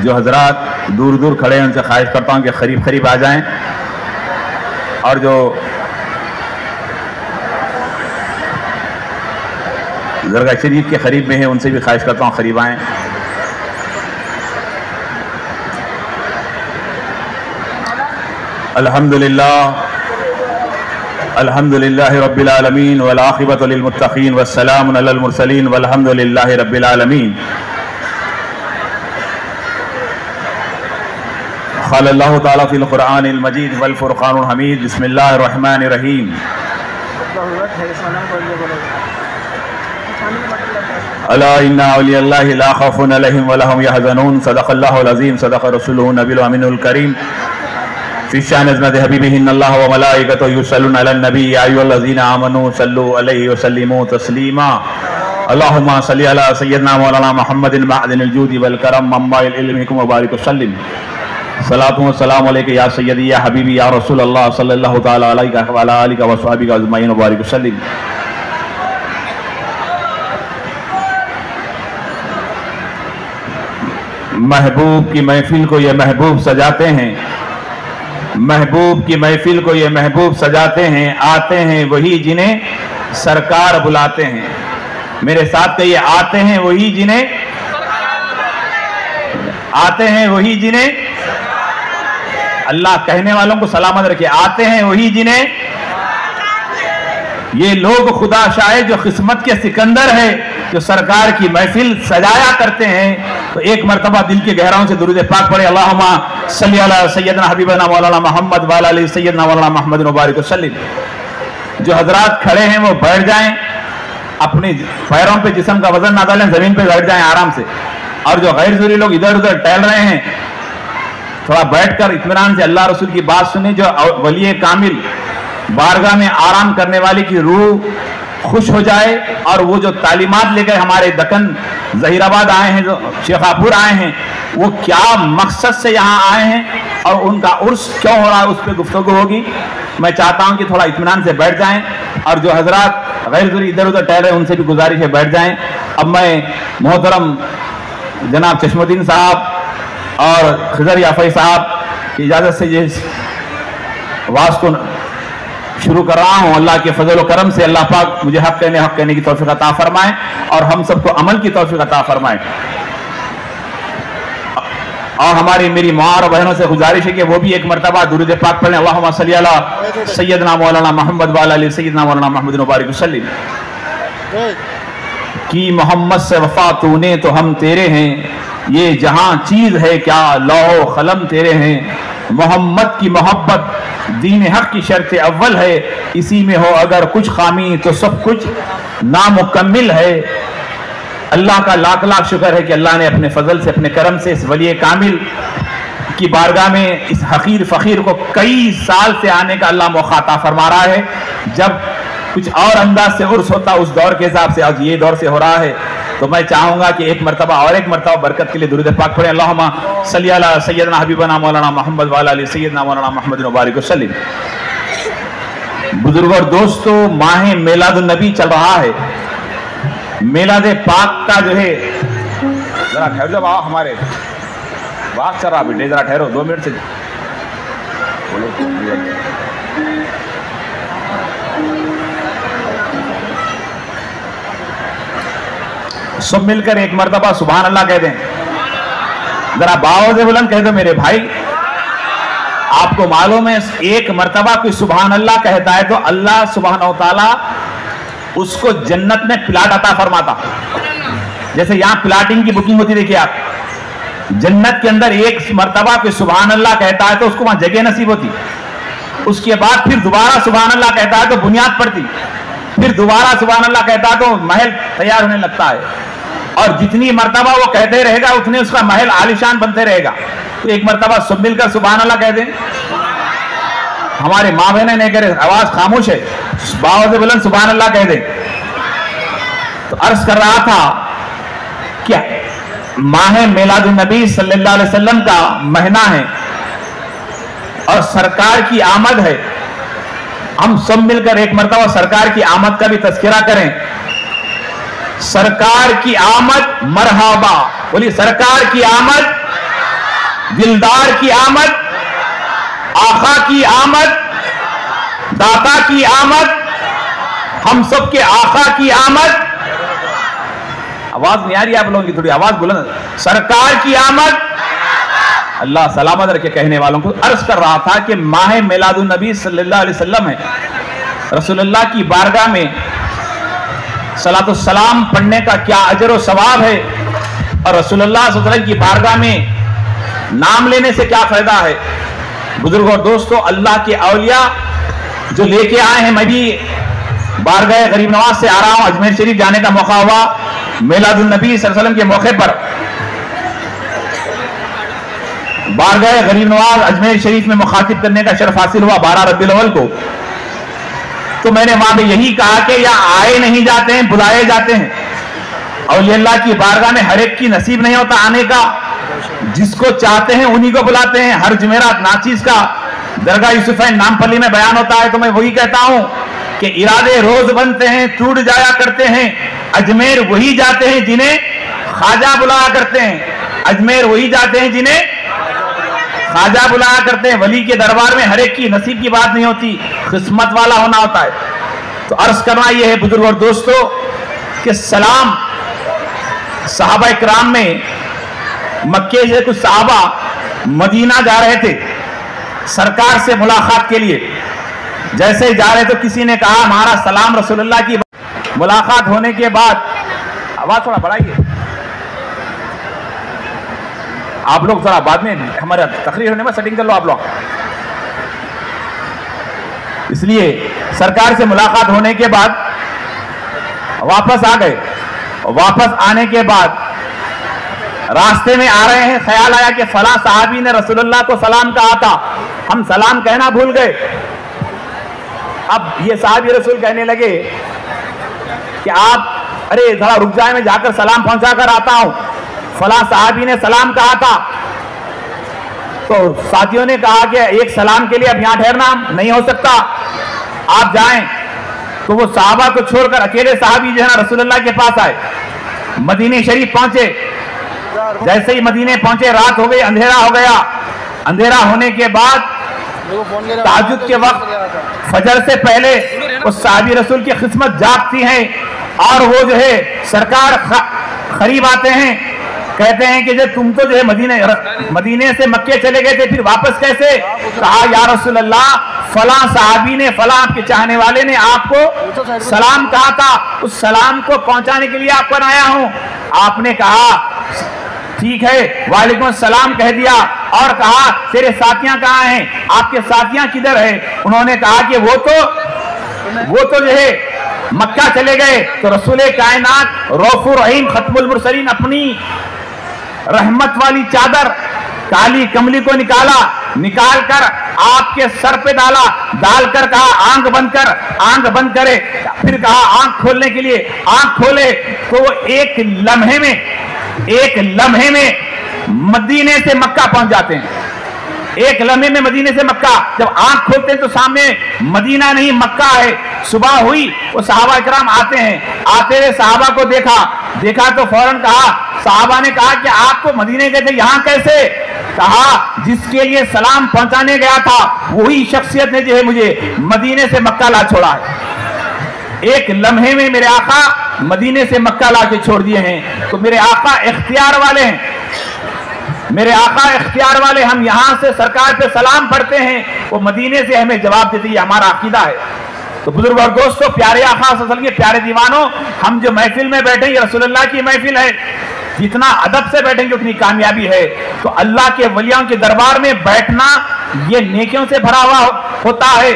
جو حضرات دور دور کھڑے ہیں ان سے خواہش کرتا ہوں کہ قریب قریب آ جائیں، اور جو درگاہ شریف کے قریب میں ہیں ان سے بھی خواہش کرتا ہوں قریب آئیں۔ الحمدللہ رب العالمین والعاقبۃ للمتقین والسلام علی المرسلین والحمدللہ رب العالمین۔ قال اللہ تعالیٰ فی القرآن المجید والفرقان الحمید، بسم اللہ الرحمن الرحیم۔ الا ان اولیاء اللہ لا خوف علیہم ولا هم يحزنون، صدق اللہ العظیم، صدق رسولہ النبی الامین الکریم۔ فی شأن عظمت حبیبہ ان اللہ وملائکتہ یصلون علی النبی یا ایھا الذین آمنوا صلوا علیہ وسلموا تسلیما۔ اللہم صلی علی سیدنا مولانا محمد معدن الجود والکرم منبع العلم حکم وبارک وسلم۔ صلاۃ و سلام علیک یا سیدی یا حبیبی یا رسول اللہ صلی اللہ تعالی علیہ وعلی آلہ وصحبہ اجمعین وبارک وسلم۔ محبوب کی محفل کو یہ محبوب سجاتے ہیں، محبوب کی محفل کو یہ محبوب سجاتے ہیں، آتے ہیں وہی جنہیں سرکار بلاتے ہیں۔ میرے ساتھ کہیے، آتے ہیں وہی جنہیں، آتے ہیں وہی جنہیں، اللہ کہنے والوں کو سلامت رکھے، آتے ہیں وہی جنہیں یہ لوگ خدا شاید جو قسمت کے سکندر ہے، جو سرکار کی محفل سجایا کرتے ہیں۔ تو ایک مرتبہ دل کے گہراؤں سے درود پاک پڑھے، اللہم صلی علی سیدنا حبیبنا مولانا محمد وعلی آلہ سیدنا مولانا محمد مبارک وسلم۔ جو حضرات کھڑے ہیں وہ بیٹھ جائیں، اپنی پیروں پہ جسم کا وزن نہ ڈالیں، زمین پہ بیٹھ جائیں آرام سے۔ اور جو غیر ضروری لوگ ادھر ادھر ٹہل رہے ہیں، تھوڑا بیٹھ کر اطمینان سے اللہ رسول کی بات سنیں۔ جو ولی کامل بارگاہ میں آرام کرنے والے کی روح خوش ہو جائے، اور وہ جو تعلیمات لے کر ہمارے دکن ظہیر آباد آئے ہیں، جو شیخاپور آئے ہیں، وہ کیا مقصد سے یہاں آئے ہیں اور ان کا عرس کیوں ہو رہا ہے، اس پہ گفتگو ہوگی۔ میں چاہتا ہوں کہ تھوڑا اطمینان سے بیٹھ جائیں، اور جو حضرات غیر ضروری ادھر ادھر ٹہل رہے ہیں ان سے بھی گزارش ہے بیٹھ جائیں۔ اب میں محترم جناب چشم الدین صاحب اور خضر یافعی صاحب کی اجازت سے یہ واعظ کو شروع کر رہا ہوں۔ اللہ کے فضل و کرم سے اللہ پاک مجھے حق کہنے کی توفیق عطا فرمائے، اور ہم سب کو عمل کی توفیق عطا فرمائے۔ اور میری ماں اور بہنوں سے گزارش ہے کہ وہ بھی ایک مرتبہ درود پاک پڑھیں، اللہم صلی علی سیدنا مولانا محمد وعلی آلہ سیدنا مولانا محمد مبارک وسلم۔ کی محمد سے وفا تو نے تو ہم تیرے ہیں، یہ جہاں چیز ہے کیا لوح و قلم تیرے ہیں۔ محمد کی محبت دین حق کی شرط اول ہے، اسی میں ہو اگر کچھ خامی تو سب کچھ نامکمل ہے۔ اللہ کا لاکھ لاکھ شکر ہے کہ اللہ نے اپنے فضل سے، اپنے کرم سے اس ولی کامل کی بارگاہ میں اس حقیر فقیر کو کئی سال سے آنے کا اللہ موقع عطا فرما رہا ہے۔ جب کچھ اور انداز سے عرس ہوتا اس دور کے حساب سے، آج یہ دور سے ہو رہا ہے، تو میں چاہوں گا کہ ایک مرتبہ برکت کے لیے درود پاک پڑھیں، اللہم صلی علی سیدنا حبیبنا مولانا محمد وعلی آلہ سیدنا مولانا محمد مبارک وسلم۔ بزرگ اور دوستو، ماہ میلاد النبی چل رہا ہے۔ میلاد پاک کا جو ہے، ذرا ٹھہر جاؤ بابا، ہمارے واقع چل رہا بیٹے، ذرا ٹھہرو 2 منٹ سے بولو۔ سب مل کر ایک مرتبہ سبحان اللہ کہہ دیں، ذرا باوز بلند کہہ دو میرے بھائی۔ آپ کو معلوم ہے ایک مرتبہ کوئی سبحان اللہ کہتا ہے تو اللہ سبحانہ و تعالیٰ اس کو جنت میں پلاٹ عطا فرماتا۔ جیسے یہاں پلاٹنگ کی بکنگ ہوتی، دیکھیے آپ، جنت کے اندر ایک مرتبہ کوئی سبحان اللہ کہتا ہے تو اس کو وہاں جگہ نصیب ہوتی، اس کے بعد پھر دوبارہ سبحان اللہ کہتا ہے تو بنیاد پڑتی، پھر دوبارہ سبحان اللہ کہتا ہے تو محل تیار ہونے لگتا ہے، اور جتنی مرتبہ وہ کہتے رہے گا اتنے اس کا محل عالیشان بنتے رہے گا۔ تو ایک مرتبہ سب مل کر سبحان اللہ کہہ دیں۔ ہمارے ماں بہنیں نہیں کہہ رہے، آواز خاموش ہے، باوز بلند سبحان اللہ کہہ دیں۔ تو عرض کر رہا تھا کہ ماہ میلاد النبی صلی اللہ علیہ وسلم کا مہینہ ہے اور سرکار کی آمد ہے۔ ہم سب مل کر ایک مرتبہ سرکار کی آمد کا بھی تذکرہ کریں۔ سرکار کی آمد مرحبا، بولیے سرکار کی آمد، दिलदार की आमद, आका की आमद, दाता की आमद, हम सब के आका की आमद। आवाज नहीं आ रही आप लोगों की, थोड़ी आवाज बुलंद। सरकार की आमद, अल्लाह सलामत रखे। कहने वालों को अर्ज कर रहा था कि माह मिलादुन नबी सल्लल्लाहु अलैहि वसल्लम है। रसूलुल्लाह की बारगाह में सलातो सलाम पढ़ने का क्या अजर व सवाब है, और रसूलुल्लाह सल्लल्लाहु अलैहि वसल्लम की बारगाह में नाम लेने से क्या फायदा है। बुजुर्गों और दोस्तों, अल्लाह के औलिया जो लेके आए हैं, मैं भी बारगाह गरीब नवाज से आ रहा हूं। अजमेर शरीफ जाने का मौका हुआ मिलादुन नबी सल्लल्लाहु अलैहि वसल्लम के मौके पर। बारगाह गरीब नवाज अजमेर शरीफ में मुखातिब करने का शर्फ हासिल हुआ 12 रबीउल अव्वल को। तो मैंने वहां पे यही कहा कि या आए नहीं जाते हैं, बुलाए जाते हैं। औलिया अल्लाह की बारगाह में हर एक की नसीब नहीं होता आने का, जिसको चाहते हैं उन्हीं को बुलाते हैं। हर जुमेरात नाचीज का दरगाह यूसुफैन नामपल्ली में बयान होता है। तो मैं वही कहता हूं कि इरादे रोज बनते हैं, टूट जाया करते हैं। अजमेर वही जाते हैं जिन्हें ख्वाजा बुलाया करते हैं। अजमेर वही जाते हैं जिन्हें ख्वाजा बुलाया करते हैं। वली के दरबार में हर एक की नसीब की बात नहीं होती, किस्मत वाला होना होता है। तो अर्ज करना यह है बुजुर्ग और दोस्तों कि सलाम सहाबा इकराम में मक्के से कुछ सहाबा मदीना जा रहे थे सरकार से मुलाकात के लिए। जैसे ही जा रहे तो किसी ने कहा हमारा सलाम रसूलुल्लाह की। मुलाकात होने के बाद, आवाज थोड़ा बढ़ाइए, आप लोग थोड़ा बाद में हमारे तकरीर होने में सेटिंग कर लो आप लोग। इसलिए सरकार से मुलाकात होने के बाद वापस आ गए। वापस आने के बाद रास्ते में आ रहे हैं, ख्याल आया कि फला साहबी ने रसूलुल्लाह को सलाम कहा था, हम सलाम कहना भूल गए। अब ये साहबी रसूल कहने लगे कि आप, अरे जरा रुक जाए, मैं जाकर सलाम पहुंचा कर आता हूं, फला साहबी ने सलाम कहा था। तो साथियों ने कहा कि एक सलाम के लिए अब यहां ठहरना नहीं हो सकता, आप जाएं। तो वो साहबा को छोड़कर अकेले साहबी जो है ना रसूलुल्लाह के पास आए, मदीने शरीफ पहुंचे। जैसे ही मदीने पहुंचे रात हो गई, अंधेरा हो गया। अंधेरा होने के बाद ताजुद के वक्त फजर से पहले उस साहबी रसूल की खिदमत जागती है और वो जो है सरकार करीब आते हैं, कहते हैं कि जो तुम तो जो है मदीने से मक्के चले गए थे, फिर वापस कैसे? कहा या रसूल अल्लाह, फला साहबी ने, फला आपके चाहने वाले ने आपको सलाम कहा था, उस सलाम को पहुंचाने के लिए आपको आया हूं। आपने कहा ठीक है, वालेकुम सलाम कह दिया और कहा तेरे साथियां कहाँ हैं, आपके साथियां किधर है? उन्होंने कहा कि वो तो जो है मक्का चले गए। तो रसूल कायनात रऊफुर रहीम खत्मुल मुरसलीन अपनी रहमत वाली चादर काली कमली को निकाल कर आपके सर पे डालकर कहा आंख बंद करे। फिर कहा आंख खोलने के लिए, आंख खोले तो वो एक लम्हे में मदीने से मक्का पहुंच जाते हैं। एक लम्हे में मदीने से मक्का। जब आंख खोलते हैं तो सामने मदीना नहीं मक्का है। सुबह हुई, वो सहाबा इकराम आते हैं, आते हुए सहाबा को देखा तो फौरन कहा, सहाबा ने कहा कि आप तो मदीने गए थे, यहाँ कैसे? कहा जिसके लिए सलाम पहुंचाने गया था वही शख्सियत ने जो है मुझे मदीने से मक्का ला छोड़ा है। एक लम्हे में मेरे आका मदीने से मक्का ला के छोड़ दिए हैं। तो मेरे आका इख्तियार वाले हैं, मेरे आका इख्तियार वाले। हम यहां से सरकार पे सलाम पढ़ते हैं, वो मदीने से हमें जवाब देते, ये हमारा अकीदा है। तो बुजुर्ग और दोस्तों, प्यारे आका सल्लल्लाहु अलैहि वसल्लम के प्यारे दीवानों, हम जो महफिल में बैठे ये रसूलुल्लाह की महफिल है। जितना अदब से बैठेंगे उतनी कामयाबी है। तो अल्लाह के वलियों के दरबार में बैठना ये नेकियों से भरा हुआ होता है।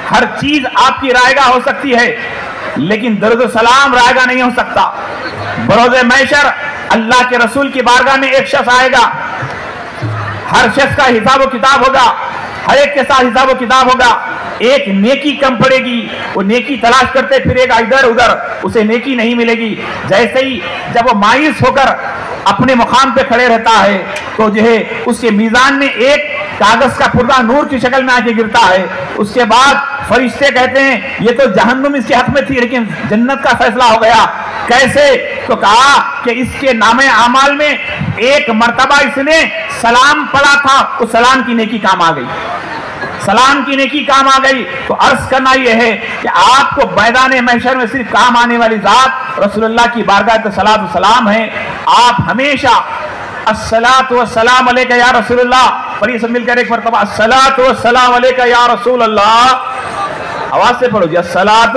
हर चीज आपकी रायगा हो सकती है, लेकिन दर्द सलाम रायगा नहीं हो सकता। बरोज़े महशर अल्लाह के रसूल की बारगाह में एक शख्स आएगा, हर शख्स का हिसाब व किताब होगा, हर एक के साथ हिसाब व किताब होगा। एक नेकी कम पड़ेगी, वो नेकी तलाश करते फिरेगा इधर उधर, उसे नेकी नहीं मिलेगी। जैसे ही जब वो मायूस होकर अपने मुकाम पे खड़े रहता है तो जो है उसके मीजान में एक कागज का पुर्जा नूर की शक्ल में आके गिरता है। उसके बाद फरिश्ते कहते हैं ये तो जहन्नुम इसके हक में थी, लेकिन जन्नत का फैसला हो गया। کیسے؟ تو کہا کہ اس کے نام اعمال میں ایک مرتبہ اس نے سلام پڑھا تھا، اس سلام کی نیکی کام آ گئی، سلام کی نیکی کام آ گئی۔ تو عرض کرنا یہ ہے کہ آپ کو میدان محشر میں صرف کام آنے والی ذات رسول اللہ کی بارگاہ میں صلاۃ و سلام ہے۔ آپ ہمیشہ الصلاۃ والسلام علیکہ یا رسول اللہ پڑھیے سب مل کر ایک مرتبہ، الصلاۃ والسلام علیکہ یا رسول اللہ، آواز سے پڑھو جی، الصلاۃ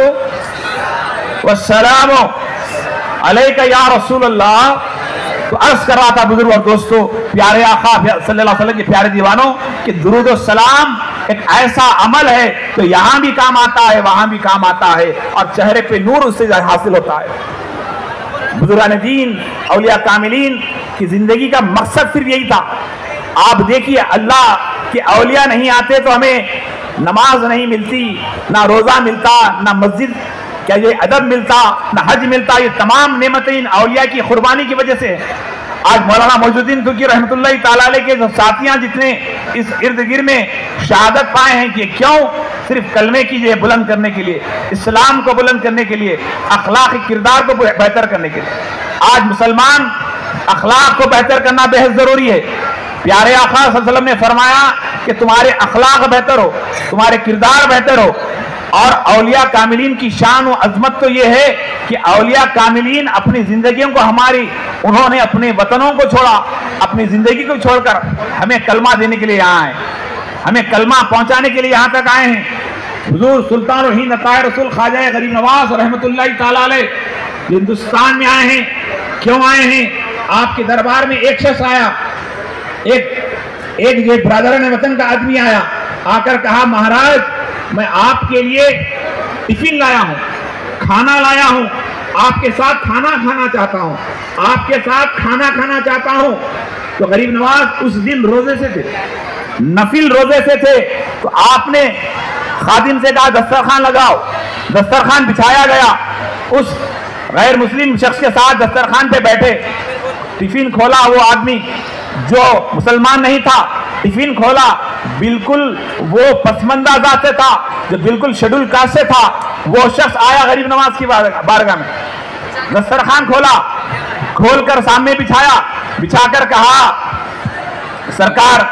والسلام علیکہ یا رسول اللہ۔ تو عرض کر رہا تھا بزرگ اور دوستو، پیارے آقا صلی اللہ علیہ وسلم کے پیارے دیوانوں، کہ درود و سلام ایک ایسا عمل ہے تو یہاں بھی کام آتا ہے، وہاں بھی کام آتا ہے، اور چہرے پہ نور اس سے حاصل ہوتا ہے۔ بزرگان دین، اولیاء کاملین کی زندگی کا مقصد صرف یہی تھا۔ آپ دیکھیے اللہ کے اولیاء نہیں آتے تو ہمیں نماز نہیں ملتی، نہ روزہ ملتا، نہ مسجد کیا یہ ادب ملتا، نہ حج ملتا۔ یہ تمام نعمتیں ان اولیاء کی قربانی کی وجہ سے۔ آج مولانا معز الدین ترکی رحمۃ اللہ تعالیٰ علیہ کے ساتھیاں جتنے اس ارد گرد میں شہادت پائے ہیں کہ کیوں؟ صرف کلمے کی جو ہے بلند کرنے کے لیے، اسلام کو بلند کرنے کے لیے، اخلاقی کردار کو بہتر کرنے کے لیے۔ آج مسلمان اخلاق کو بہتر کرنا بے حد ضروری ہے۔ پیارے آقا صلی اللہ علیہ وسلم نے فرمایا کہ تمہارے اخلاق بہتر ہو، تمہارے کردار بہتر ہو۔ اور اولیاء کاملین کی شان و عظمت تو یہ ہے کہ اولیاء کاملین اپنی زندگیوں کو انہوں نے اپنے وطنوں کو چھوڑا، اپنی زندگی کو چھوڑ کر ہمیں کلمہ دینے کے لیے یہاں آئے، ہمیں کلمہ پہنچانے کے لیے یہاں تک آئے ہیں۔ حضور سلطان الہند عطائے رسول خواجہ غریب نواز رحمۃ اللہ تعالیٰ علیہ ہندوستان میں آئے ہیں۔ کیوں آئے ہیں؟ آپ کے دربار میں ایک شخص آیا، ایک جو برادران وطن کا آدمی آیا، آ کر کہا مہاراج میں آپ کے لیے ٹفن لایا ہوں، کھانا لایا ہوں، آپ کے ساتھ کھانا کھانا چاہتا ہوں، آپ کے ساتھ کھانا کھانا چاہتا ہوں۔ تو غریب نواز اس دن روزے سے تھے، نفل روزے سے تھے۔ تو آپ نے خادم سے کہا دسترخوان لگاؤ، دسترخوان بچھایا گیا، اس غیر مسلم شخص کے ساتھ دسترخوان پہ بیٹھے، ٹفن کھولا، وہ آدمی جو مسلمان نہیں تھا ٹفن کھولا، بالکل وہ پسماندہ ذات سے تھا، جو بالکل شیڈول کاسٹ سے تھا، وہ شخص آیا غریب نواز کی بارگاہ میں، دسترخوان کھولا، کھول کر سامنے بچھایا، بچھا کر کہا سرکار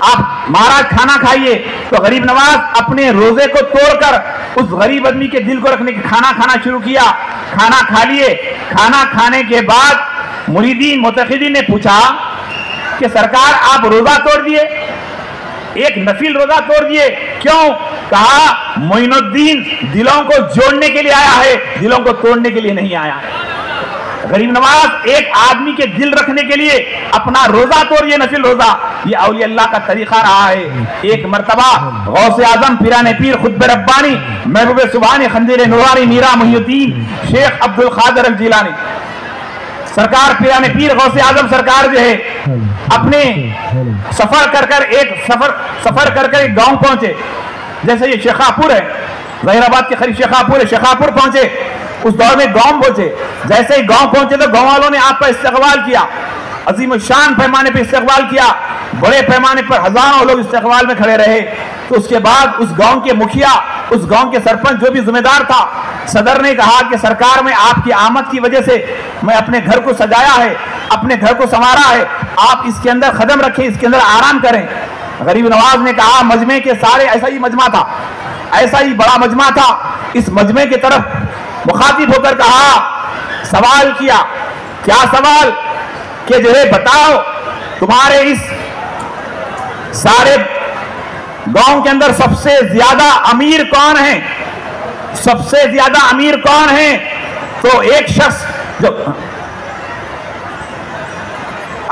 آپ مہاراج کھانا کھائیے۔ تو غریب نواز اپنے روزے کو توڑ کر اس غریب آدمی کے دل کو رکھنے کے کھانا کھانا شروع کیا، کھانا کھا لیے۔ کھانا کھانے کے بعد مریدین معتقدین نے پوچھا کہ سرکار آپ روزہ توڑ دیے، ایک نفل روزہ توڑ دیے، کیوں؟ کہا معین الدین دلوں کو جوڑنے کے لیے آیا ہے، دلوں کو توڑنے کے لیے نہیں آیا ہے۔ غریب نواز ایک آدمی کے دل رکھنے کے لیے اپنا روزہ توڑیے، نفل روزہ، یہ اولیاء اللہ کا طریقہ رہا ہے۔ ایک مرتبہ غوث اعظم پیران پیر خطب ربانی محبوب سبحانی خنجر نورانی میرا محی الدین شیخ عبد القادر الجیلانی سرکار پیران پیر غوث اعظم سرکار جو ہے اپنے سفر کر کر ایک گاؤں پہنچے، جیسے یہ شیخاپور ہے، ظاہر آباد کے قریب شیخاپور ہے، شیخاپور پہنچے، اس دور میں گاؤں پہنچے۔ جیسے ہی گاؤں پہنچے تو گاؤں والوں نے آپ کا استقبال کیا، عظیم الشان پیمانے پہ استقبال کیا، بڑے پیمانے پر ہزاروں لوگ استقبال میں کھڑے رہے۔ تو اس کے بعد اس گاؤں کے مکھیا، اس گاؤں کے سرپنچ جو بھی ذمہ دار تھا، صدر نے کہا کہ سرکار میں آپ کی آمد کی وجہ سے میں اپنے گھر کو سجایا ہے، اپنے گھر کو سنوارا ہے، آپ اس کے اندر قدم رکھیں، اس کے اندر آرام کریں۔ غریب نواز نے کہا مجمع کے سارے ایسا ہی مجمع تھا، ایسا ہی بڑا مجمع تھا، اس مجمع کی طرف مخاطب ہو کر کہا، سوال کیا، کیا سوال؟ کہ جو ہے بتاؤ تمہارے اس سارے گاؤں کے اندر سب سے زیادہ امیر کون ہے؟ سب سے زیادہ امیر کون ہے؟ تو ایک شخص جو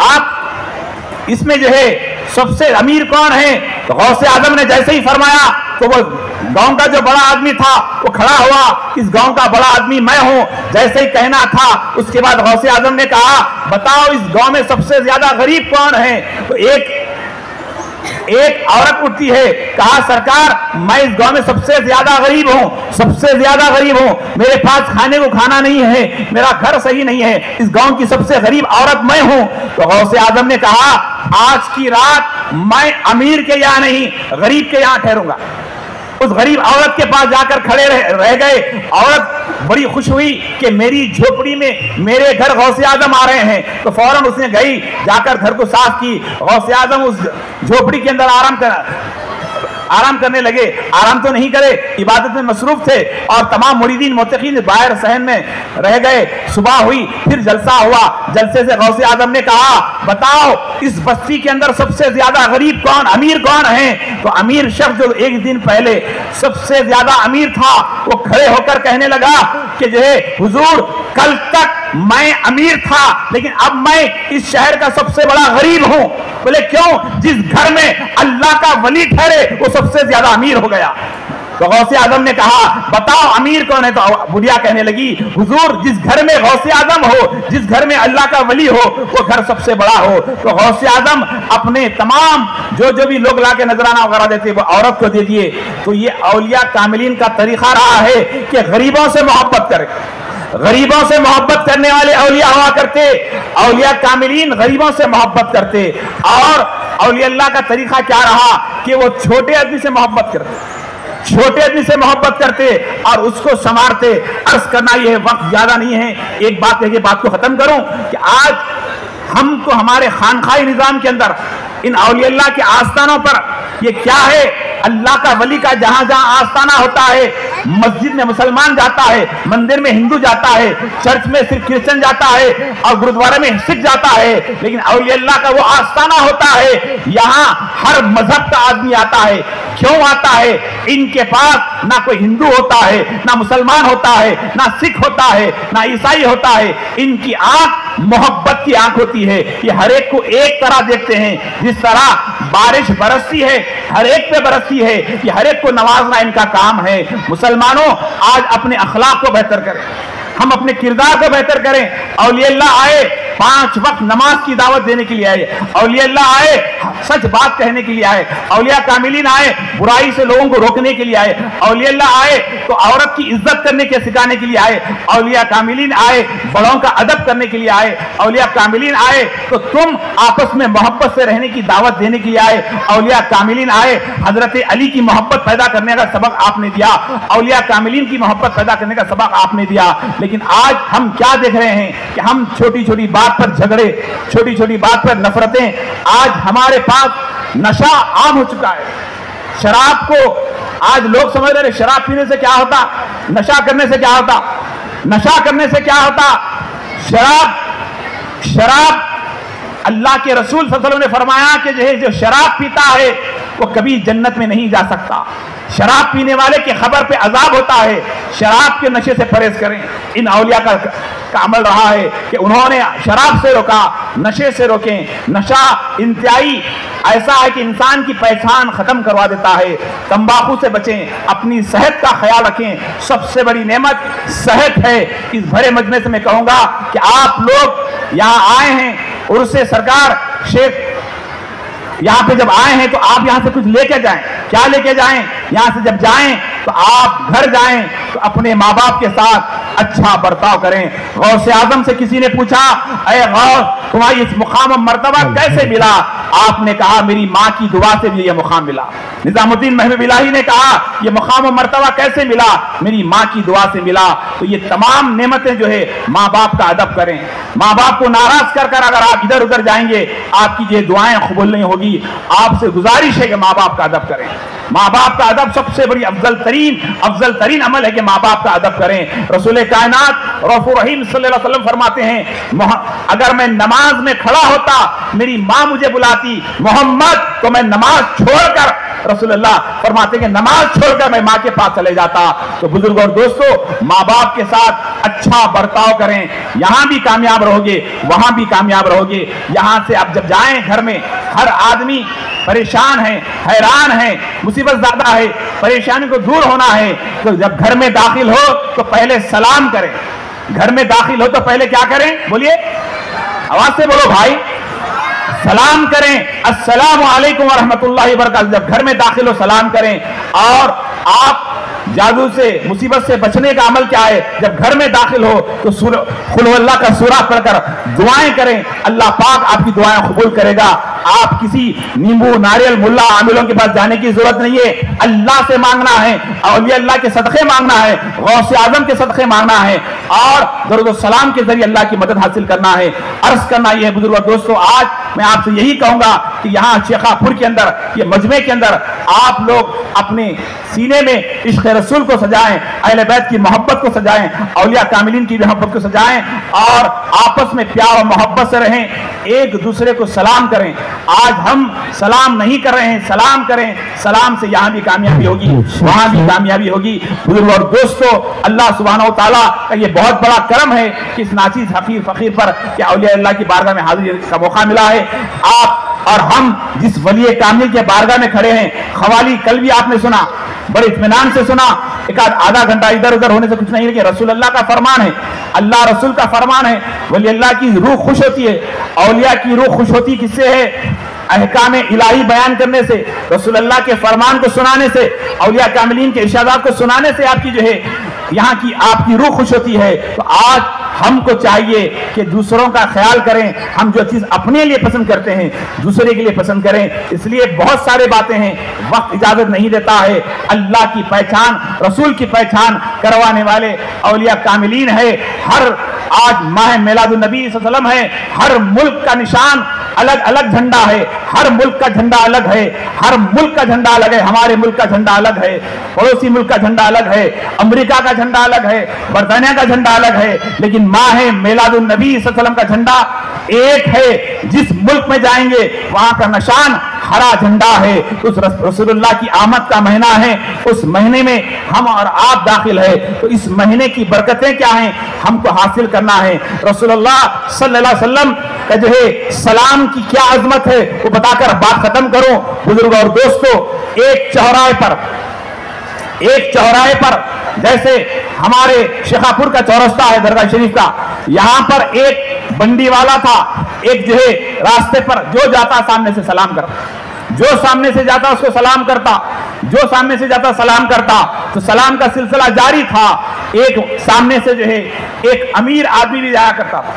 آپ اس میں جو ہے سب سے امیر کون ہے؟ تو غوث اعظم نے جیسے ہی فرمایا تو وہ گاؤں کا جو بڑا آدمی تھا وہ کھڑا ہوا، اس گاؤں کا بڑا آدمی میں ہوں، جیسے ہی کہنا تھا اس کے بعد غوث اعظم نے کہا بتاؤ اس گاؤں میں سب سے زیادہ غریب کون ہے؟ تو ایک عورت اٹھتی ہے، کہا سرکار میں اس گاؤں میں سب سے زیادہ غریب ہوں، سب سے زیادہ غریب ہوں، میرے پاس کھانے کو کھانا نہیں ہے، میرا گھر صحیح نہیں ہے، اس گاؤں کی سب سے غریب عورت میں ہوں۔ تو غوث اعظم نے کہا آج کی رات میں امیر کے یہاں نہیں غریب کے یہاں ٹھہروں گا۔ उस गरीब औरत के पास जाकर खड़े रह गए। औरत बड़ी खुश हुई कि मेरी झोपड़ी में मेरे घर गौसे आजम आ रहे हैं, तो फौरन उसने गई, जाकर घर को साफ की। गौसे आजम उस झोपड़ी के अंदर आराम करने लगे। आराम तो नहीं करे, इबादत में मसरूफ थे, और तमाम मुरीदीन मुत्तकीन बाहर सहन में रह गए। सुबह हुई, फिर जलसा हुआ। जलसे से गौसे आजम ने कहा, बताओ इस बस्ती के अंदर सबसे ज्यादा गरीब कौन, अमीर कौन है? तो अमीर शख्स जो एक दिन पहले सबसे ज्यादा अमीर था, वो खड़े होकर कहने लगा कि जो है हुजूर, कल तक मैं अमीर था, लेकिन अब मैं इस शहर का सबसे बड़ा गरीब हूं। बोले क्यों? जिस घर में अल्लाह का वली ठहरे वो सबसे ज्यादा अमीर हो गया। तो गौसे आजम ने कहा, बताओ अमीर कौन है? तो बुढ़िया कहने लगी, हुजूर, जिस घर में गौसे आजम हो, जिस घर में अल्लाह का वली हो, वो घर सबसे बड़ा हो। तो गौसे आजम अपने तमाम जो भी लोग लाके नजराना वगैरह देते वो औरत को दे दिए। तो ये औलिया कामिलीन का तरीका रहा है कि गरीबों से मोहब्बत करें। गरीबों से मोहब्बत करने वाले औलिया हुआ करते। औलिया कामिलीन गरीबों से मोहब्बत करते। और औलिया अल्लाह का तरीका क्या रहा कि वो छोटे आदमी से मोहब्बत करते, छोटे आदमी से मोहब्बत करते और उसको संवारते। अर्ज करना ये वक्त ज्यादा नहीं है, एक बात कह के बात को खत्म करूं कि आज हमको हमारे खानखाई निजाम के अंदर इन औलिया अल्लाह के आस्थानों पर ये क्या है, अल्लाह का वली का जहां जहां आस्थाना होता है, मस्जिद में मुसलमान जाता है, मंदिर में हिंदू जाता है, चर्च में सिर्फ क्रिश्चियन जाता है और गुरुद्वारे में सिख जाता है, लेकिन औलिया अल्लाह का वो आस्थाना होता है, यहाँ हर मजहब का आदमी आता है। क्यों आता है? इनके पास ना कोई हिंदू होता है, ना मुसलमान होता है, ना सिख होता है, ना ईसाई होता है। इनकी आंख मोहब्बत की आंख होती है। ये हर एक को एक तरह देखते हैं। जिस तरह बारिश बरसती है, हर एक पे बरसती है, कि हर एक को नवाजना इनका काम है। मुसलमानों, आज अपने अखलाक को बेहतर करें, हम अपने किरदार को बेहतर करें। औलिया अल्लाह आए 5 वक्त नमाज की दावत देने के लिए आए। औलिया अल्लाह आए सच बात कहने के लिए आए। औलिया कामिलीन आए बुराई से लोगों को रोकने के लिए आए। औलिया अल्लाह आए तो औरत की इज्जत करने के सिखाने के लिए आए। औलिया कामिलीन आए बड़ों का अदब करने के लिए आए। औलिया कामिलीन आए तो तुम आपस में मोहब्बत से रहने की दावत देने के लिए आए। औलिया कामिलीन आए हजरत अली की मोहब्बत पैदा करने का सबक आपने दिया। औलिया कामिलीन की मोहब्बत पैदा करने का सबक आपने दिया। लेकिन आज हम क्या देख रहे हैं कि हम छोटी छोटी बात पर झगड़े, छोटी छोटी बात पर नफरतें। आज हमारे पास नशा आम हो चुका है। शराब को आज लोग समझ रहे हैं शराब पीने से क्या होता, नशा करने से क्या होता, नशा करने से क्या होता। शराब अल्लाह के रसूल सल्लल्लाहु अलैहि वसल्लम ने फरमाया कि जो शराब पीता है वो कभी जन्नत में नहीं जा सकता। शराब पीने वाले की खबर पे अजाब होता है। शराब के नशे से परहेज करें। इन औलिया का अमल रहा है कि उन्होंने शराब से रोका, नशे से रोकें। नशा इंतहाई ऐसा है कि इंसान की पहचान खत्म करवा देता है। तंबाकू से बचें, अपनी सेहत का ख्याल रखें। सबसे बड़ी नेमत सेहत है। इस भरे मजमे से मैं कहूंगा कि आप लोग यहाँ आए हैं, उर्से सरकार शेख यहाँ पे जब आए हैं तो आप यहाँ से कुछ लेके जाएं। क्या लेके जाएं? यहाँ से जब जाएं तो आप घर जाएं तो अपने माँ बाप के साथ अच्छा बर्ताव करें। गौसे आजम से किसी ने पूछा, अरे गौस, तुम्हारी इस मुकाम मर्तबा कैसे मिला? आपने कहा मेरी माँ की दुआ से भी ये मुकाम मिला। निजामुद्दीन महबूब इलाही ने कहा ये मुकाम मर्तबा कैसे मिला? मेरी माँ की दुआ से मिला। तो ये तमाम नेमतें जो है माँ बाप का अदब करें। माँ बाप को नाराज कर कर अगर आप इधर उधर जाएंगे आपकी ये दुआएं कबूल नहीं होगी। आपसे गुजारिश है कि माँ बाप का अदब करें। माँ बाप का अदब सबसे बड़ी अफजल तरीन अमल है कि माँ बाप का अदब करें। रसूल कायनात रऊफ़ुर रहीम सल्लल्लाहु अलैहि वसल्लम फरमाते हैं, अगर मैं नमाज में खड़ा होता मेरी माँ मुझे बुलाती मोहम्मद, तो मैं नमाज छोड़कर, रसूलुल्लाह फरमाते हैं नमाज छोड़कर मैं माँ के पास चले जाता। तो बुजुर्ग और दोस्तों, माँ बाप के साथ अच्छा बर्ताव करें। यहाँ भी कामयाब रहोगे, वहां भी कामयाब रहोगे। यहाँ से आप जब जाएं घर में, हर आदमी परेशान है, हैरान है, मुसीबत ज्यादा है, परेशानी को दूर होना है। तो जब घर में दाखिल हो तो पहले सलाम करें। घर में दाखिल हो तो पहले क्या करें? बोलिए, आवाज से बोलो भाई। सलाम करें, अस्सलामु अलैकुम व रहमतुल्लाहि व बरकातहू। जब घर में दाखिल हो सलाम करें। और आप जादू से, मुसीबत से बचने का अमल क्या है? जब घर में दाखिल हो तो कुल हुवल्लाह का सूरा पढ़कर दुआएं करें। अल्लाह पाक आपकी दुआएं कबूल करेगा। آپ کسی نیمبو ناریل ملا عاملوں کے پاس جانے کی ضرورت نہیں ہے، اللہ سے مانگنا ہے، اولیاء اللہ کے صدقے مانگنا ہے، غوث اعظم کے صدقے مانگنا ہے، اور درود و سلام کے ذریعے اللہ کی مدد حاصل کرنا ہے۔ عرض کرنا یہ ہے بزرگ اور دوستو، آج میں آپ سے یہی کہوں گا کہ یہاں شیخا پور کے اندر، یہ مجمع کے اندر آپ لوگ اپنے سینے میں عشق رسول کو سجائیں، اہل بیت کی محبت کو سجائیں، اولیاء کاملین کی محبت کو سجائیں، اور آپس میں پیار اور محبت سے رہیں، ایک دوسرے کو سلام کریں۔ آج ہم سلام نہیں کر رہے ہیں، سلام کریں، سلام سے یہاں بھی کامیابی ہوگی، وہاں بھی کامیابی ہوگی۔ بزرگ اور دوستو، اللہ سبحانہ و تعالیٰ کا یہ بہت بڑا کرم ہے کہ اس ناچیز حقیر فقیر پر کہ اولیاء اللہ کی بارگاہ میں حاضری کا موقع ملا ہے۔ آپ اور ہم جس ولی کامل کے بارگاہ میں کھڑے ہیں، خوالی کل بھی آپ نے سنا، بڑے اطمینان سے سنا، ایک آدھا گھنٹہ ادھر ادھر ہونے سے کچھ نہیں، لیکن رسول اللہ کا فرمان ہے، اللہ رسول کا فرمان ہے، ولی اللہ کی روح خوش ہوتی ہے۔ اولیاء کی روح خوش ہوتی کس سے ہے؟ احکام الہی بیان کرنے سے، رسول اللہ کے فرمان کو سنانے سے، اولیاء کاملین کے ارشادات کو سنانے سے آپ کی جو ہے یہاں کی آپ کی روح خوش ہوتی ہے۔ تو آج ہم کو چاہیے کہ دوسروں کا خیال کریں، ہم جو چیز اپنے لیے پسند کرتے ہیں دوسرے کے لیے پسند کریں۔ اس لیے بہت سارے باتیں ہیں، وقت اجازت نہیں دیتا ہے۔ اللہ کی پہچان، رسول کی پہچان کروانے والے اولیاء کاملین ہے۔ ہر آج ماہ میلاد النبی صلی اللہ علیہ وسلم ہے، ہر ملک کا نشان الگ الگ جھنڈا ہے، ہر ملک کا جھنڈا الگ ہے، ہر ملک کا جھنڈا الگ ہے، ہمارے ملک کا جھنڈا الگ ہے، پڑوسی ملک کا جھنڈا الگ ہے، امریکہ کا جھنڈا الگ ہے، برطانیہ کا جھنڈا الگ ہے، لیکن ماہ میلاد النبی صلی اللہ علیہ وسلم کا جھنڈا ایک ہے۔ جس ملک میں جائیں گے وہاں کا نشان ہرا جھنڈا ہے۔ اس رسول اللہ کی آمد کا مہینہ ہے، اس مہینے میں ہم اور آپ داخل ہے، تو اس مہینے کی برکتیں کیا ہیں ہم کو حاصل کرنا ہے۔ رسول اللہ صلی اللہ علیہ وسلم کا جو ہے سلام کی کیا عظمت ہے وہ بتا کر بات ختم کروں۔ بزرگ اور دوستو، ایک چوراہے پر جیسے ہمارے شیخا پور کا چورستہ ہے درگاہ شریف کا، یہاں پر ایک بنڈی والا تھا، ایک جو ہے راستے پر جو جاتا سامنے سے سلام کرتا، جو سامنے سے جاتا اس کو سلام کرتا، جو سامنے سے جاتا سلام کرتا، تو سلام کا سلسلہ جاری تھا۔ ایک سامنے سے جو ہے ایک امیر آدمی بھی جایا کرتا تھا،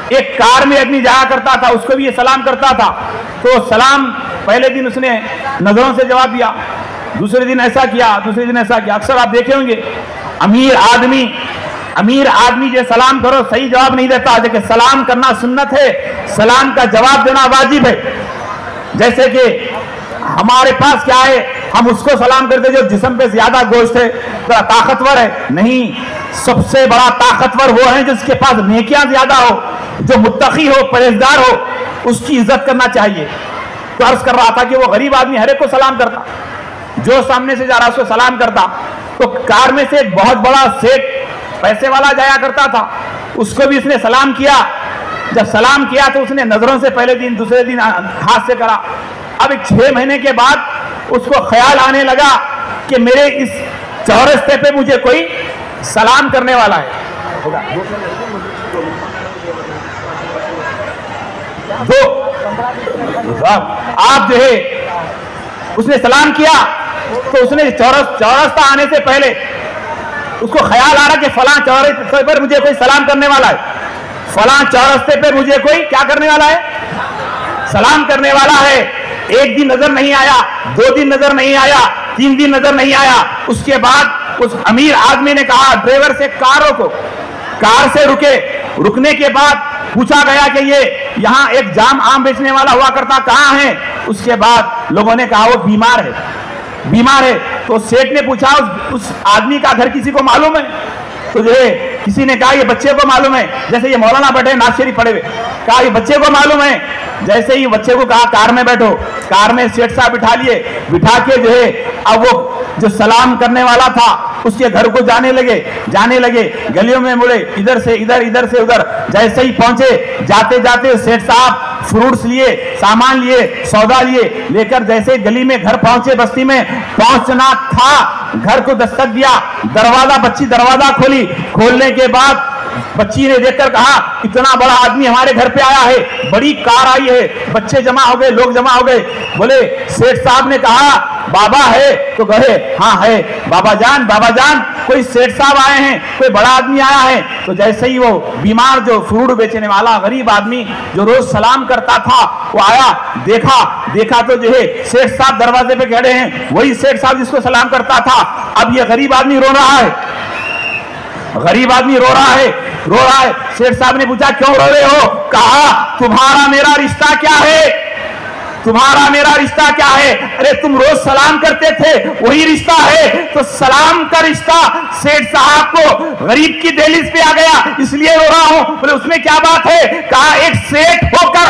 ایک کار میں آدمی جایا کرتا تھا، اس کو بھی یہ سلام کرتا تھا۔ تو سلام پہلے دن اس نے نظروں سے جواب دیا، دوسرے دن ایسا کیا، دوسرے دن ایسا کیا۔ اکثر آپ دیکھے ہوں گے امیر آدمی جو سلام کرو صحیح جواب نہیں دیتا، لیکن سلام کرنا سنت ہے، سلام کا جواب دینا واجب ہے۔ جیسے کہ ہمارے پاس کیا ہے، ہم اس کو سلام کرتے جو جسم پہ زیادہ گوشت ہے، طاقتور ہے، نہیں، سب سے بڑا طاقتور وہ ہے جس کے پاس نیکیاں زیادہ ہو، جو متقی ہو، پرہیزگار ہو، اس کی عزت کرنا چاہیے۔ تو عرض کر رہا تھا کہ وہ غریب آدمی ہر ایک کو سلام کرتا، جو سامنے سے جا رہا اس کو سلام کرتا۔ تو کار میں سے ایک بہت بڑا سیٹ پیسے والا جایا کرتا تھا، اس کو بھی اس نے سلام کیا۔ جب سلام کیا تو اس نے نظروں سے پہلے دن دوسرے دن ہاتھ سے کرا۔ اب 6 مہینے کے بعد اس کو خیال آنے لگا کہ میرے اس چورستے پہ مجھے کوئی سلام کرنے والا ہے۔ آپ جو ہے اس نے سلام کیا تو اس نے چورستہ آنے سے پہلے اس کو خیال آ رہا کہ فلاں چورستے پر مجھے کوئی سلام کرنے والا ہے، فلاں چورستے پہ مجھے کوئی کیا کرنے والا ہے، سلام کرنے والا ہے۔ ایک دن نظر نہیں آیا، 2 دن نظر نہیں آیا، 3 دن نظر نہیں آیا۔ اس کے بعد اس امیر آدمی نے کہا ڈرائیور سے کار روکو، کار سے رکنے کے بعد پوچھا گیا کہ یہ یہاں ایک جام آم بیچنے والا ہوا کرتا کہاں ہے؟ اس کے بعد لوگوں نے کہا وہ بیمار ہے۔ تو سیٹ نے پوچھا اس آدمی کا گھر کسی کو معلوم ہے؟ تو جو ہے کسی نے کہا یہ بچے کو معلوم ہے، جیسے یہ مولانا بیٹھے ناز شریف پڑھے ہوئے، کہا یہ بچے کو معلوم ہے۔ جیسے ہی بچے کو کہا کار میں بیٹھو، کار میں سیٹ صاحب بٹھا کے جو ہے اب وہ جو سلام کرنے والا تھا اس کے گھر کو جانے لگے، گلیوں میں مڑے، ادھر سے ادھر، جیسے ہی پہنچے، جاتے سیٹ صاحب فروٹس لیے، سامان لیے، سودا لے کر جیسے گلی میں گھر پہنچے، بستی میں پہنچنا تھا، گھر کو دستک دیا، بچی دروازہ کھولنے کے بعد बच्ची ने देखकर कहा इतना बड़ा आदमी हमारे घर पे आया है, बड़ी कार आई है, बच्चे जमा हो गए, लोग जमा हो गए। बोले सेठ साहब ने कहा बाबा है? तो कहे हाँ है। बाबा जान कोई सेठ साहब आए हैं, कोई बड़ा आदमी आया है? तो जैसे ही वो बीमार जो फ्रूट बेचने वाला गरीब आदमी जो रोज सलाम करता था वो आया, देखा तो जो है सेठ साहब दरवाजे पे खड़े हैं, वही सेठ साहब जिसको सलाम करता था। अब ये गरीब आदमी रो रहा है। सेठ साहब ने पूछा क्यों रो रहे हो? कहा तुम्हारा मेरा रिश्ता क्या है? अरे तुम रोज सलाम करते थे, वही रिश्ता है। तो सलाम का रिश्ता सेठ साहब को गरीब की दहलीज पे आ गया, इसलिए रो रहा हूं। बोले उसमें क्या बात है? कहा एक सेठ होकर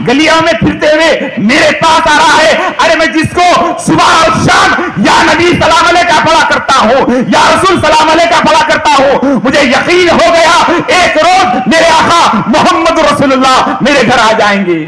गलियों में फिरते हुए मेरे पास आ रहा है। अरे मैं जिसको सुबह और शाम या नबी सलाम अलैका पढ़ा करता हूं, या रसूल सलाम अलैका पढ़ा करता हूं, मुझे यकीन हो गया एक रोज मेरे आका मोहम्मद रसूलुल्लाह मेरे घर आ जाएंगे।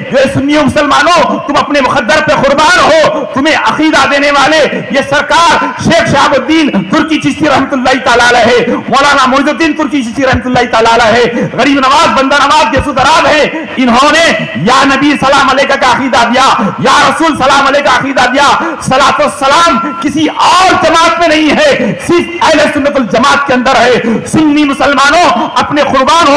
जो सुन्नी मुसलमानों, तुम अपने मुकद्दर पे कुर्बान हो, तुम्हें अकीदा देने वाले ये सरकार शेख शहाबुद्दीन तुर्की चिश्ती रहमतुल्लाह ताला अलैह, मौलाना मोइनुद्दीन तुर्की चिश्ती रहमतुल्लाह ताला अलैह, गरीब नवाज बंदा नवाज के सुदराब है। इन्होंने या नबी सलाम अलैका का अकीदा दिया, या रसूल सलाम अलैका का अकीदा दिया। सलातो सलाम किसी और जमात में नहीं है, सिर्फ अहले सुन्नत वल जमात के अंदर है। सुन्नी मुसलमानों अपने कुर्बान हो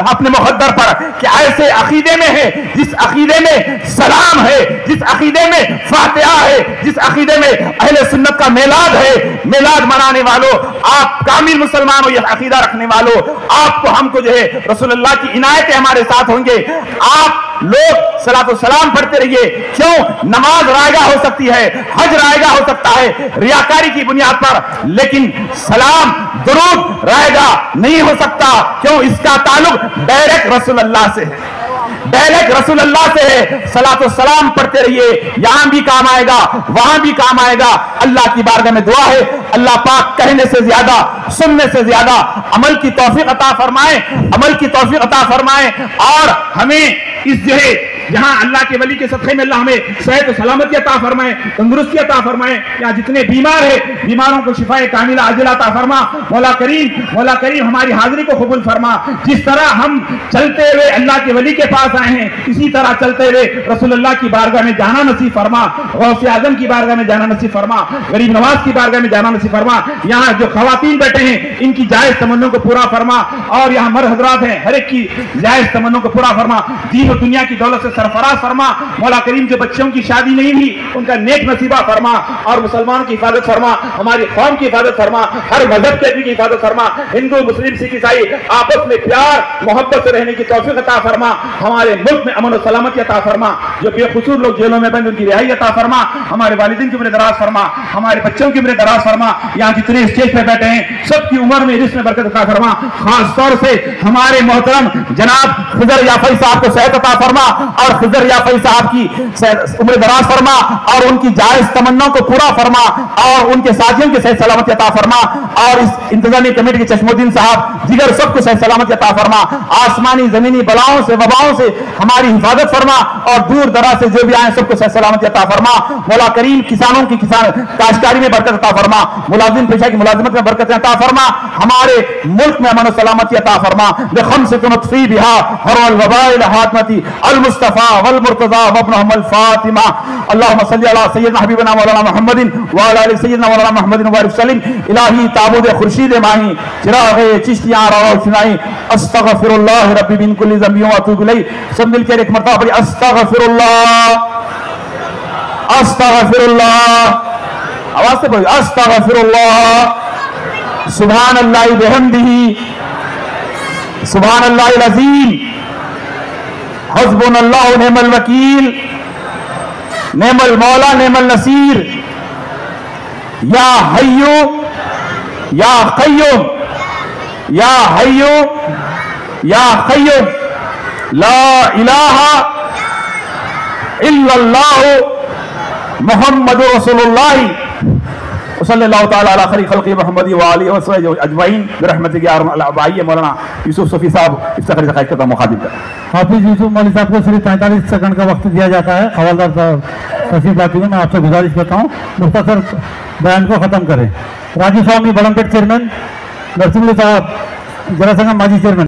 अपने मुकद्दर पर कि ऐसे अकीदे में है जिस अकीदे में सलाम है, जिस अकीदे में फातिहा है, जिस अकीदे में अहले सुन्नत का मेलाद है। मेलाद मनाने वालों, आप कामिल मुसलमान हो, यह अकीदा रखने वालों, आपको हमको जो है रसूलुल्लाह की इनायतें हमारे साथ होंगे। आप लोग सलातो सलाम पढ़ते रहिए। क्यों? नमाज रायगा हो सकती है, हज रायगा हो सकता है रियाकारी की बुनियाद पर, लेकिन सलाम दुरूद रायगा नहीं हो सकता। क्यों? इसका ताल्लुक डायरेक्ट रसूलुल्लाह से है, सलातो सलाम पढ़ते रहिए, यहां भी काम आएगा, वहां भी काम आएगा। अल्लाह की बारगाह में दुआ है, अल्लाह पाक कहने से ज्यादा, सुनने से ज्यादा अमल की तौफीक अता फरमाए, और हमें इस जो है जहां अल्लाह के वली के सदक़े में अल्लाह हमें सेहत और सलामती अता फरमाए, तंदुरुस्ती अता फरमाए। या जितने बीमार है, बीमारों को शिफाए कामिला आजिला अता फरमा। मौला करीम हमारी हाजिरी को कबूल फरमा। जिस तरह हम चलते हुए अल्लाह के वली के पास आए हैं, इसी तरह चलते हुए रसूलुल्लाह की बारगाह में जाना नसीब फरमा, गौसे आजम की बारगाह में जाना नसीब फरमा, गरीब नवाज की बारगाह में जाना नसीब फरमा। यहाँ जो खवातीन बैठे हैं, इनकी जायज तमन्नों को पूरा फरमा, और यहाँ मर्द हजरात हैं, हर एक की जायज तमन्नों को पूरा फरमा। दीन और दुनिया की दौलत से सरफराज फरमा। मौला करीम जो बच्चों की शादी नहीं हुई, उनका नेक नसीबा फरमा, और मुसलमानों की हिफाजत फरमा, हमारी कौम की हिफाजत फरमा, हर मजहब के आदमी की हिफाजत फरमा। हिंदू मुस्लिम सिख ईसाई आपस में प्यार मोहब्बत से रहने की तौफीक अता फरमा। हमारे मुल्क में अमन और सलामती अता फरमा। जो बेकसूर लोग जेलों में बंद, उनकी रिहाई अता फरमा। हमारे वालिदैन की उम्र दराज फरमा, हमारे बच्चों की उम्र दराज फरमा। यहाँ जितने स्टेज पे बैठे हैं, सबकी उम्र में रिज़्क़ में बरकत अता फरमा। खास तौर से हमारे मोहतरम जनाब खिजर याफई साहब को सेहत अता फरमा, और खिजर याफई साहब की उम्र दराज फरमा, और उनकी जायज तमन्नाओं को पूरा फरमा, और उनके साथियों की सेहत सलामती अता फरमा, और इस इंतजामी कमेटी के चश्मुद्दीन साहब जिगर सबको सेहत सलामती अता फरमा। आसमानी जमीनी बलाओं से वबाओं से हमारी हिफाजत फरमा, और दूर दराज से जो भी आए सबको सेहत सलामती अता फरमा। मौला करीम किसानों की काश्तकारी में बरकत अता फरमा, मुलाजिम पेशा की मुलाजिमत में बरकत अता फरमा। हमारे मुल्क में अमन और सलामती अता फरमा। खमसतुनफ़ी बिहा हरल वबाइल हातमती अल मुस्तफा वल मुर्तज़ा व इब्न अल फातिमा। अल्लाहुम्मा सल्लि अला सय्यिदना हबीबना मौलाना मुहम्मदिन व अला आलि सय्यिदना मौलाना मुहम्मदिन व बारिक वसल्लिम। इलाही ताबूद खुर्शीद माही चिराग़ चिश्तियां रोशनाई। अस्तग़फिरुल्लाह रब्बी मिन कुल्लि ज़ंबिन व अतूबु इलैहि। सब मिलकर एक मरतबा पढ़िए अस्तग़फिरुल्लाह, अस्तग़फिरुल्लाह, आवाज से पढ़िए अस्तग़फिरुल्लाह। सुभानअल्लाहि बिहम्दिही, सुभानअल्लाहिल अज़ीम, हस्बुनल्लाहु व निअमल वकील, निअमल मौला निअमल नसीर। या हय्यु या क़य्यूम, या हय्यु या क़य्यूम, ला इलाहा इल्लल्लाह मुहम्मदुर रसूलुल्लाह सल्लल्लाहु तआला अला खैरि खल्क़ि मुहम्मदी व आलिहि व सहबिहि अजमईन बिरहमतिक या अरहमर राहिमीन। मौलाना यूसुफ सफ़ी साहब इफ्तिखारी ज़कात का मुखातिब कर। हाफिज यूसुफ मौलवी साहब को सिर्फ 45 सेकंड का वक्त दिया जाता है। हवालदार साहब तशरीफ लाते हैं, मैं आपसे गुजारिश करता हूँ मुख्तसर बयान को ख़त्म करें। राजू स्वामी बलमपेट चेयरमैन। नरसिंहले साहब जरासंघ माजी चेयरमैन